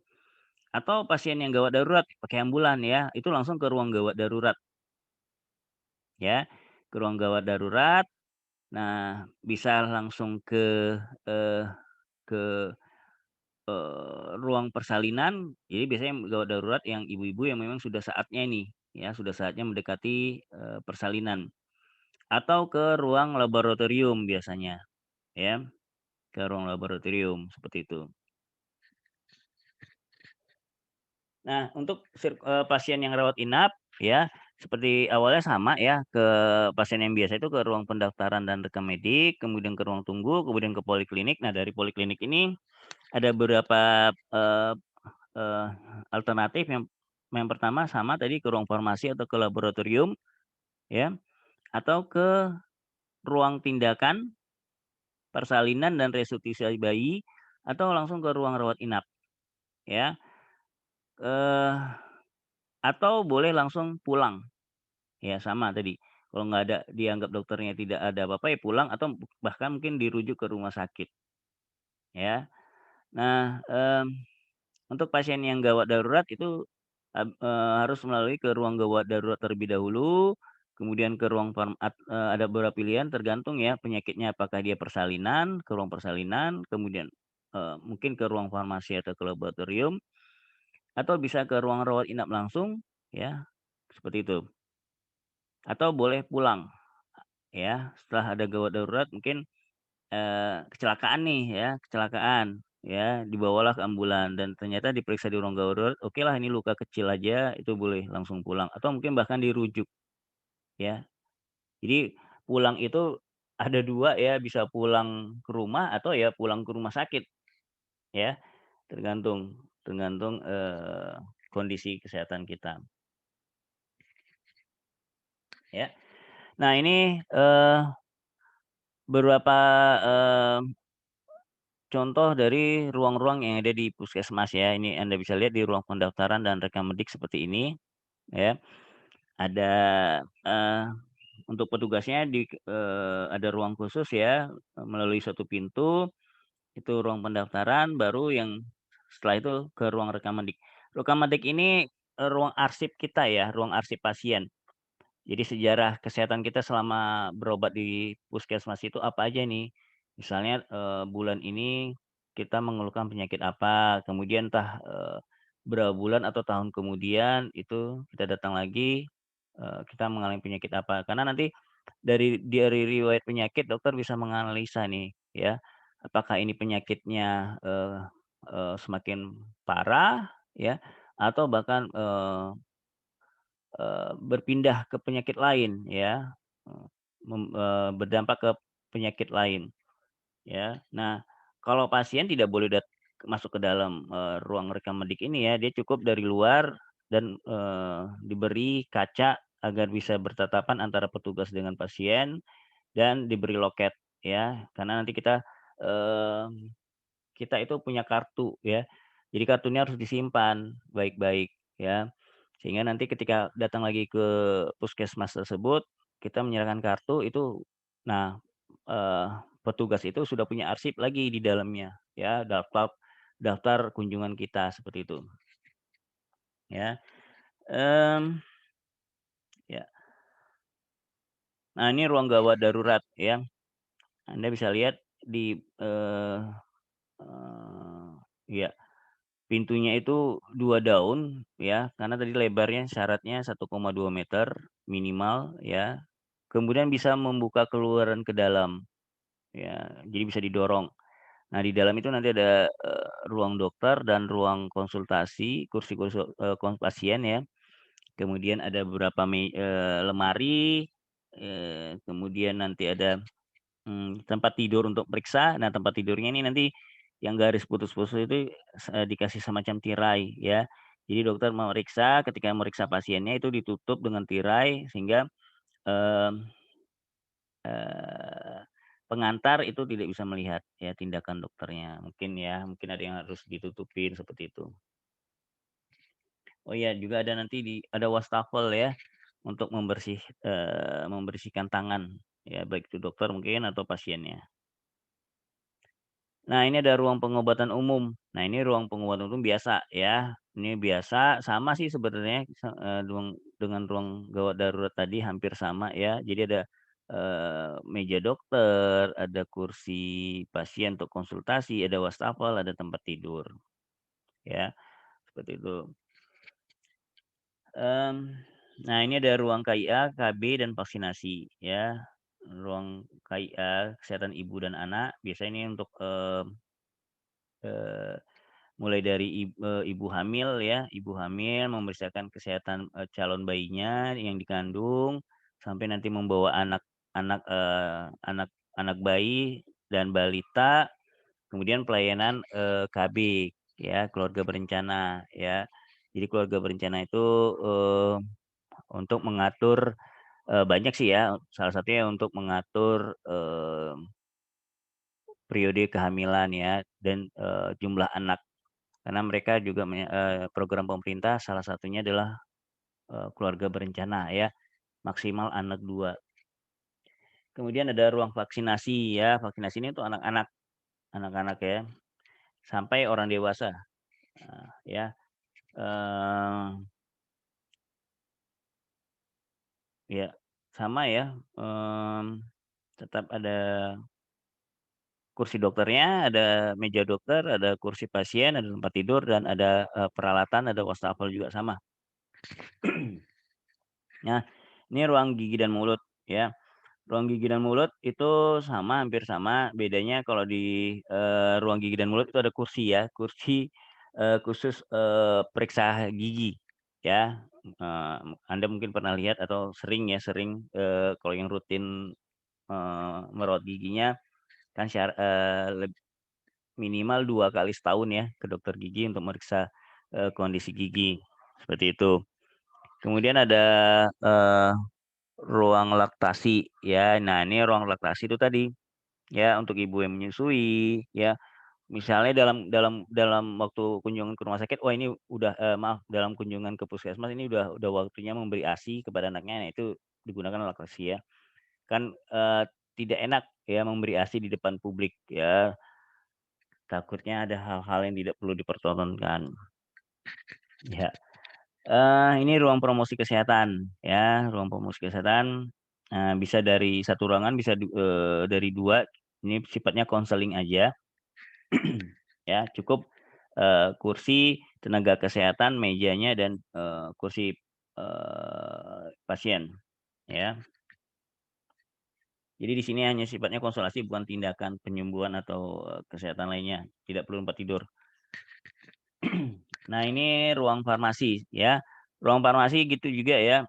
[SPEAKER 1] Atau pasien yang gawat darurat pakai ambulan ya, itu langsung ke ruang gawat darurat ya, ke ruang gawat darurat. Nah, bisa langsung eee, ke, ruang persalinan. Jadi biasanya gawat darurat yang ibu-ibu yang memang sudah saatnya ini, ya, sudah saatnya mendekati, persalinan. Atau ke ruang laboratorium biasanya, ya, ke ruang laboratorium, seperti itu. Nah, untuk pasien yang rawat inap, ya, seperti awalnya sama ya, ke pasien yang biasa itu ke ruang pendaftaran dan rekam medik, kemudian ke ruang tunggu, kemudian ke poliklinik. Nah, dari poliklinik ini ada beberapa, eee, alternatif. Yang pertama sama tadi ke ruang farmasi atau ke laboratorium, ya, atau ke ruang tindakan, persalinan dan resusitasi bayi, atau langsung ke ruang rawat inap, ya, eee, atau boleh langsung pulang. Ya sama tadi, kalau nggak ada dianggap dokternya tidak ada apa-apa ya pulang atau bahkan mungkin dirujuk ke rumah sakit ya. Nah, untuk pasien yang gawat darurat itu, harus melalui ke ruang gawat darurat terlebih dahulu, kemudian ke ruang ada beberapa pilihan tergantung ya penyakitnya apakah dia persalinan, ke ruang persalinan, kemudian, mungkin ke ruang farmasi atau ke laboratorium, atau bisa ke ruang rawat inap langsung ya, seperti itu. Atau boleh pulang. Ya, setelah ada gawat darurat mungkin, kecelakaan nih ya, kecelakaan, ya, dibawalah ke ambulan dan ternyata diperiksa di ruang gawat darurat, okelah ini luka kecil aja, itu boleh langsung pulang atau mungkin bahkan dirujuk, ya. Jadi pulang itu ada 2 ya, bisa pulang ke rumah atau ya pulang ke rumah sakit, ya, tergantung tergantung, kondisi kesehatan kita, ya. Nah ini, beberapa, contoh dari ruang-ruang yang ada di puskesmas ya, ini Anda bisa lihat di ruang pendaftaran dan rekammedik seperti ini, ya. Ada, eee, untuk petugasnya ada ruang khusus ya, melalui suatu pintu, itu ruang pendaftaran, baru yang setelah itu ke ruang rekammedik. Rekammedik ini, ruang arsip kita ya, ruang arsip pasien. Jadi sejarah kesehatan kita selama berobat di puskesmas itu apa aja nih. Misalnya, bulan ini kita mengeluhkan penyakit apa, kemudian entah, berapa bulan atau tahun kemudian itu kita datang lagi, kita mengalami penyakit apa. Karena nanti dari riwayat penyakit dokter bisa menganalisa nih ya, apakah ini penyakitnya, semakin parah ya, atau bahkan, berpindah ke penyakit lain ya, berdampak ke penyakit lain ya. Nah, kalau pasien tidak boleh masuk ke dalam, ruang rekam medik ini ya, dia cukup dari luar dan, diberi kaca agar bisa bertatapan antara petugas dengan pasien dan diberi loket ya. Karena nanti kita itu punya kartu ya. Jadi kartunya harus disimpan baik-baik ya. Sehingga nanti ketika datang lagi ke puskesmas tersebut, kita menyerahkan kartu itu, nah, eee, petugas itu sudah punya arsip lagi di dalamnya ya, daftar daftar kunjungan kita seperti itu ya. mmm, ya. Nah ini ruang gawat darurat ya, Anda bisa lihat di, iya. Pintunya itu 2 daun ya, karena tadi lebarnya syaratnya 1,2 meter minimal ya, kemudian bisa membuka keluaran ke dalam ya, jadi bisa didorong. Nah di dalam itu nanti ada, ruang dokter dan ruang konsultasi, kursi-kursi, pasien ya, kemudian ada beberapa lemari, kemudian nanti ada tempat tidur untuk periksa. Nah, tempat tidurnya ini nanti yang garis putus-putus itu dikasih semacam tirai ya. Jadi dokter memeriksa, ketika memeriksa pasiennya itu ditutup dengan tirai sehingga, mmm, eee, pengantar itu tidak bisa melihat ya tindakan dokternya. Mungkin ya, mungkin ada yang harus ditutupin seperti itu. Oh iya, juga ada wastafel ya untuk membersihkan tangan ya, baik itu dokter mungkin atau pasiennya. Nah, ini ada ruang pengobatan umum. Nah, ini ruang pengobatan umum biasa ya. Ini biasa, sama sih sebenarnya dengan ruang gawat darurat tadi hampir sama ya. Jadi ada, meja dokter, ada kursi pasien untuk konsultasi, ada wastafel, ada tempat tidur, ya, seperti itu. Mmm, nah ini ada ruang KIA, KB, dan vaksinasi ya. Ruang KIA, kesehatan ibu dan anak, biasanya ini untuk, eee mulai dari ibu hamil ya, ibu hamil memeriksakan kesehatan, calon bayinya yang dikandung, sampai nanti membawa anak, anak bayi dan balita, kemudian pelayanan, KB ya, keluarga berencana ya. Jadi keluarga berencana itu, eee, untuk mengatur, banyak sih ya, salah satunya untuk mengatur, periode kehamilan ya dan, jumlah anak. Karena mereka juga program pemerintah salah satunya adalah, keluarga berencana ya, maksimal anak 2. Kemudian ada ruang vaksinasi ya, vaksinasi ini untuk anak-anak ya, sampai orang dewasa, ya, eee, ya sama ya, tetap ada kursi dokternya, ada meja dokter, ada kursi pasien, ada tempat tidur, dan ada, peralatan, ada wastafel juga sama. Nah, ini ruang gigi dan mulut ya. Ruang gigi dan mulut itu sama, hampir sama, bedanya kalau di, ruang gigi dan mulut itu ada kursi ya, kursi, khusus, periksa gigi ya, Anda mungkin pernah lihat atau sering, kalau yang rutin, merawat giginya kan minimal 2 kali setahun ya ke dokter gigi untuk meriksa, kondisi gigi, seperti itu. Kemudian ada, eee, ruang laktasi ya. Nah, ini ruang laktasi itu tadi, ya, untuk ibu yang menyusui, ya. Misalnya dalam waktu kunjungan ke rumah sakit, wah ini udah maaf, dalam kunjungan ke puskesmas ini udah waktunya memberi ASI kepada anaknya, nah itu digunakan laktasi ya. Kan, tidak enak ya memberi ASI di depan publik ya, takutnya ada hal-hal yang tidak perlu dipertontonkan. Ya, ini ruang promosi kesehatan ya, ruang promosi kesehatan, bisa dari satu ruangan, bisa dari 2, ini sifatnya konseling aja. Ya, cukup, kursi, tenaga kesehatan, mejanya, dan, kursi, pasien, ya. Jadi di sini hanya sifatnya konsultasi, bukan tindakan penyembuhan atau, kesehatan lainnya, tidak perlu tempat tidur. Nah, ini ruang farmasi, ya. Ruang farmasi gitu juga ya,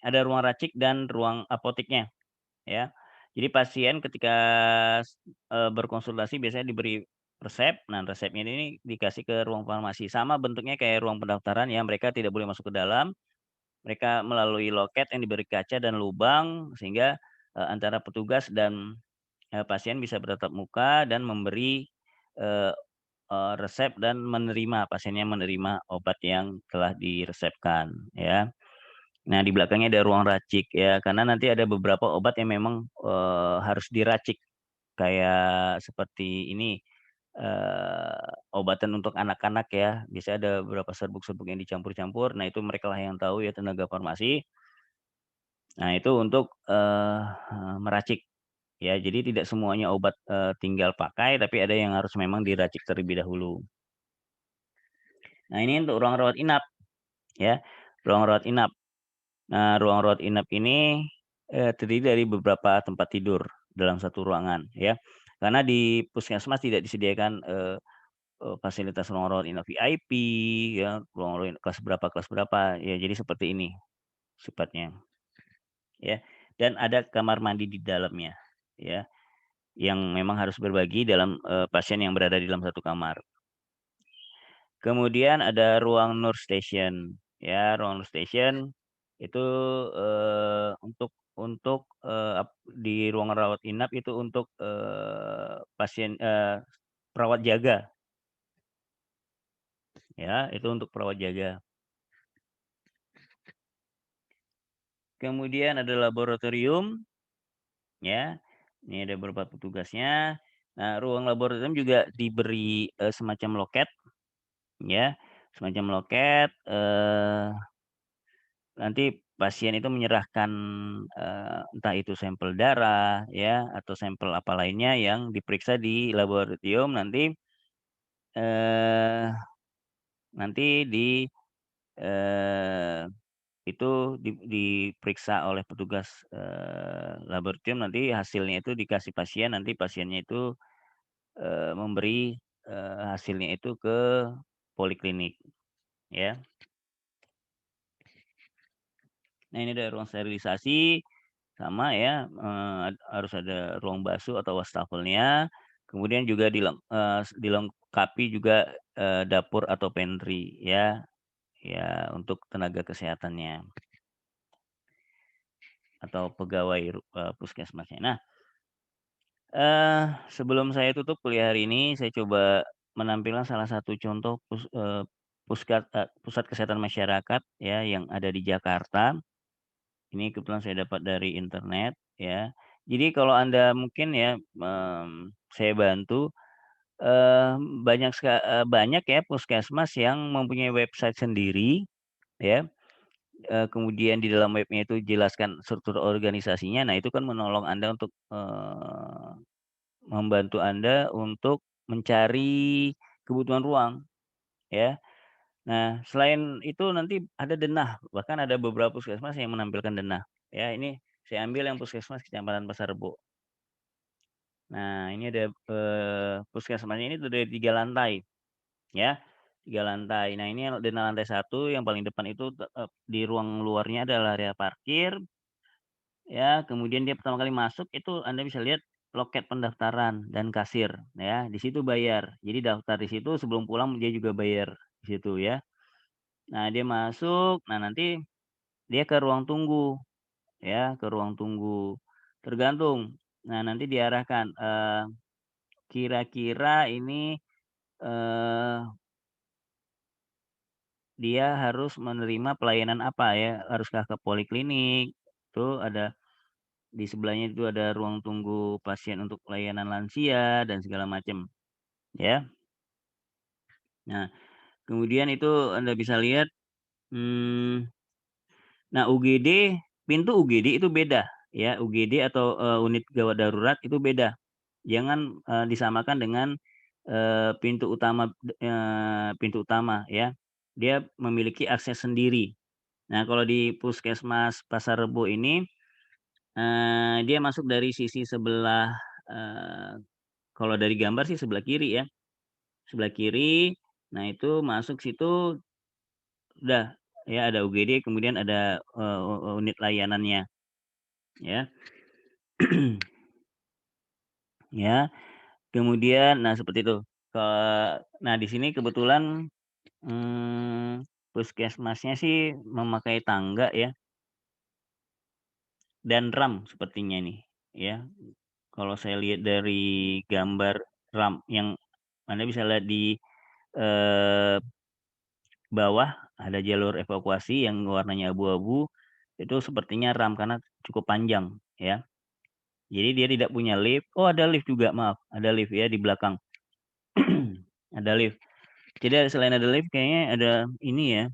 [SPEAKER 1] ada ruang racik dan ruang apoteknya, ya. Jadi pasien ketika berkonsultasi biasanya diberi resep. Nah, resepnya ini dikasih ke ruang farmasi. Sama bentuknya kayak ruang pendaftaran ya, mereka tidak boleh masuk ke dalam, mereka melalui loket yang diberi kaca dan lubang sehingga, antara petugas dan, pasien bisa bertatap muka dan memberi, eee resep dan pasiennya menerima obat yang telah diresepkan ya. Nah, di belakangnya ada ruang racik ya, karena nanti ada beberapa obat yang memang, harus diracik, kayak seperti ini, obatan untuk anak-anak ya, biasanya ada beberapa serbuk-serbuk yang dicampur-campur, nah itu merekalah yang tahu ya, tenaga farmasi. Nah, itu untuk, meracik ya, jadi tidak semuanya obat, tinggal pakai, tapi ada yang harus memang diracik terlebih dahulu. Nah, ini untuk ruang rawat inap ya, ruang rawat inap. Nah, ruang rawat inap ini, terdiri dari beberapa tempat tidur dalam satu ruangan ya. Karena di puskesmas tidak disediakan, fasilitas ruang rawat inap VIP ya, ruang rawat kelas berapa, ya jadi seperti ini sifatnya ya. Dan ada kamar mandi di dalamnya ya, yang memang harus berbagi dalam, pasien yang berada di dalam satu kamar. Kemudian ada ruang nurse station, ya, ruang nurse station itu, untuk, di ruang rawat inap itu untuk, perawat jaga, ya, itu untuk perawat jaga. Kemudian ada laboratorium, ya, ini ada beberapa petugasnya. Nah, ruang laboratorium juga diberi, semacam loket, ya. semacam loket, nanti pasien itu menyerahkan, entah itu sampel darah ya, atau sampel apa lainnya yang diperiksa di laboratorium eee, nanti eee, itu diperiksa oleh petugas, laboratorium, nanti hasilnya itu dikasih pasien, nanti pasiennya itu, memberi, hasilnya itu ke poliklinik, ya. Nah, ini ada ruang sterilisasi, sama ya, harus ada ruang basuh atau wastafelnya, kemudian juga dilengkapi juga, dapur atau pantry ya, ya untuk tenaga kesehatannya atau pegawai puskesmasnya. Nah, sebelum saya tutup kuliah hari ini, saya coba menampilkan salah satu contoh pusat kesehatan masyarakat ya, yang ada di Jakarta. Ini kebetulan saya dapat dari internet ya. Jadi kalau Anda mungkin ya, saya bantu, banyak ya puskesmas yang mempunyai website sendiri ya, kemudian di dalam webnya itu jelaskan struktur organisasinya. Nah, itu kan menolong Anda untuk, membantu Anda untuk mencari kebutuhan ruang ya. Nah, selain itu nanti ada denah, bahkan ada beberapa puskesmas yang menampilkan denah ya. Ini saya ambil yang puskesmas Kecamatan Pasar Rebo. Nah, ini ada, puskesmasnya ini terdiri dari 3 lantai ya, 3 lantai. Nah, ini yang denah lantai 1 yang paling depan itu di ruang luarnya adalah area parkir ya, kemudian dia pertama kali masuk itu Anda bisa lihat loket pendaftaran dan kasir ya, di situ bayar. Jadi daftar di situ, sebelum pulang dia juga bayar di situ ya. Nah, dia masuk, nah nanti dia ke ruang tunggu ya, ke ruang tunggu. Tergantung, nah nanti diarahkan, kira-kira ini, eee, dia harus menerima pelayanan apa ya, haruskah ke poliklinik, itu ada di sebelahnya itu ada ruang tunggu pasien untuk pelayanan lansia dan segala macam, ya. Nah, kemudian itu Anda bisa lihat, mmm, nah pintu UGD itu beda ya, UGD atau, unit gawat darurat itu beda. Jangan, disamakan dengan, pintu utama ya. Dia memiliki akses sendiri. Nah, kalau di Puskesmas Pasar Rebo ini, dia masuk dari sisi sebelah, kalau dari gambar sih sebelah kiri ya, sebelah kiri. Nah, itu masuk situ udah ya ada UGD, kemudian ada, unit layanannya ya. Ya, kemudian nah seperti itu. Nah di sini kebetulan, puskesmasnya sih memakai tangga ya, dan ram sepertinya nih, ya. Kalau saya lihat dari gambar ram yang Anda bisa lihat di, eee, bawah ada jalur evakuasi yang warnanya abu-abu, itu sepertinya ram karena cukup panjang ya. Jadi dia tidak punya lift, oh ada lift juga maaf, ada lift ya di belakang, ada lift. Jadi selain ada lift kayaknya ada ini ya,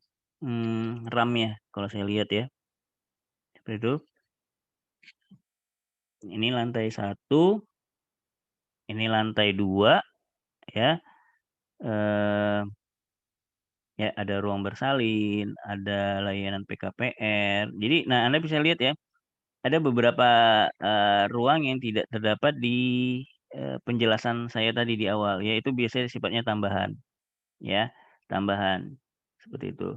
[SPEAKER 1] RAM-nya kalau saya lihat ya, seperti itu. Ini lantai 1, ini lantai 2 ya, eee, ya ada ruang bersalin, ada layanan PKPR. Jadi nah Anda bisa lihat ya, ada beberapa, ruang yang tidak terdapat di, penjelasan saya tadi di awal, yaitu biasanya sifatnya tambahan. Ya, tambahan, seperti itu.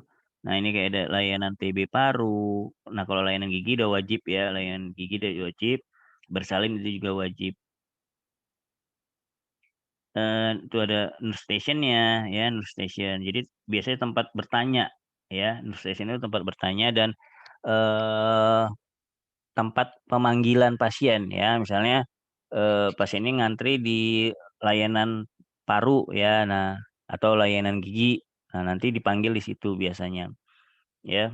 [SPEAKER 1] Nah, ini kayak ada layanan TB paru. Nah, kalau layanan gigi udah wajib ya, layanan gigi udah wajib, bersalin itu juga wajib. Itu ada nurse station-nya ya, nurse station. Jadi biasanya tempat bertanya ya, nurse station itu tempat bertanya dan, eee, tempat pemanggilan pasien ya. Misalnya, pasien ini ngantri di layanan paru ya, nah atau layanan gigi. Nah, nanti dipanggil di situ biasanya, ya.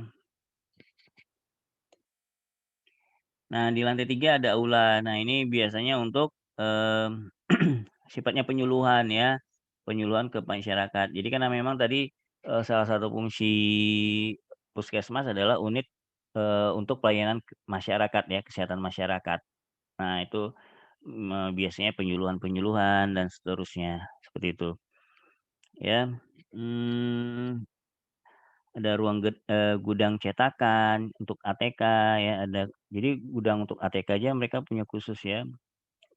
[SPEAKER 1] Nah, di lantai 3 ada aula. Nah, ini biasanya untuk, sifatnya penyuluhan ya, penyuluhan ke masyarakat. Jadi karena memang tadi, salah satu fungsi puskesmas adalah unit, untuk pelayanan masyarakat ya, kesehatan masyarakat. Nah itu, biasanya penyuluhan-penyuluhan dan seterusnya, seperti itu, ya. Mmm, ada ruang gudang cetakan untuk ATK ya, jadi gudang untuk ATK aja mereka punya khusus ya,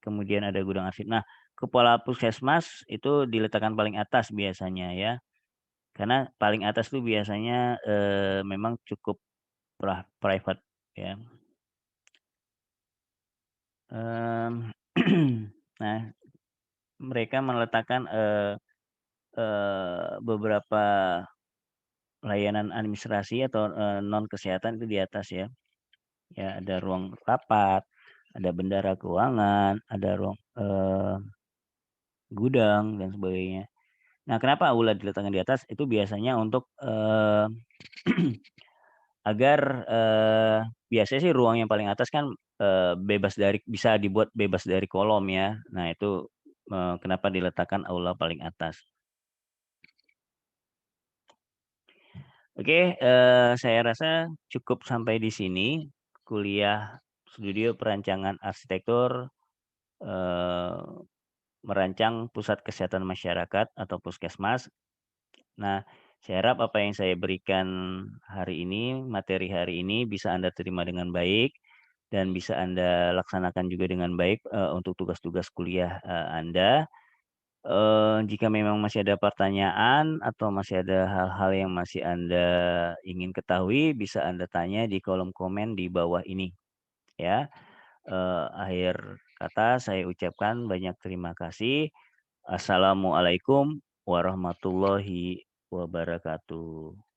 [SPEAKER 1] kemudian ada gudang arsip. Nah, kepala puskesmas itu diletakkan paling atas biasanya ya, karena paling atas tuh biasanya, memang cukup private ya. Mmm, nah, mereka meletakkan, beberapa layanan administrasi atau, non kesehatan itu di atas ya. Ya ada ruang rapat, ada bendara keuangan, ada ruang, gudang dan sebagainya. Nah, kenapa aula diletakkan di atas? Itu biasanya untuk, agar, biasanya sih ruang yang paling atas kan, bisa dibuat bebas dari kolom ya. Nah itu, kenapa diletakkan aula paling atas. Oke, saya rasa cukup sampai di sini kuliah studio perancangan arsitektur, eee, merancang pusat kesehatan masyarakat atau puskesmas. Nah, saya harap apa yang saya berikan hari ini, materi hari ini bisa Anda terima dengan baik dan bisa Anda laksanakan juga dengan baik, untuk tugas-tugas kuliah, Anda. Jika memang masih ada pertanyaan atau masih ada hal-hal yang masih Anda ingin ketahui, bisa Anda tanya di kolom komen di bawah ini, ya. Akhir kata saya ucapkan banyak terima kasih. Assalamualaikum warahmatullahi wabarakatuh.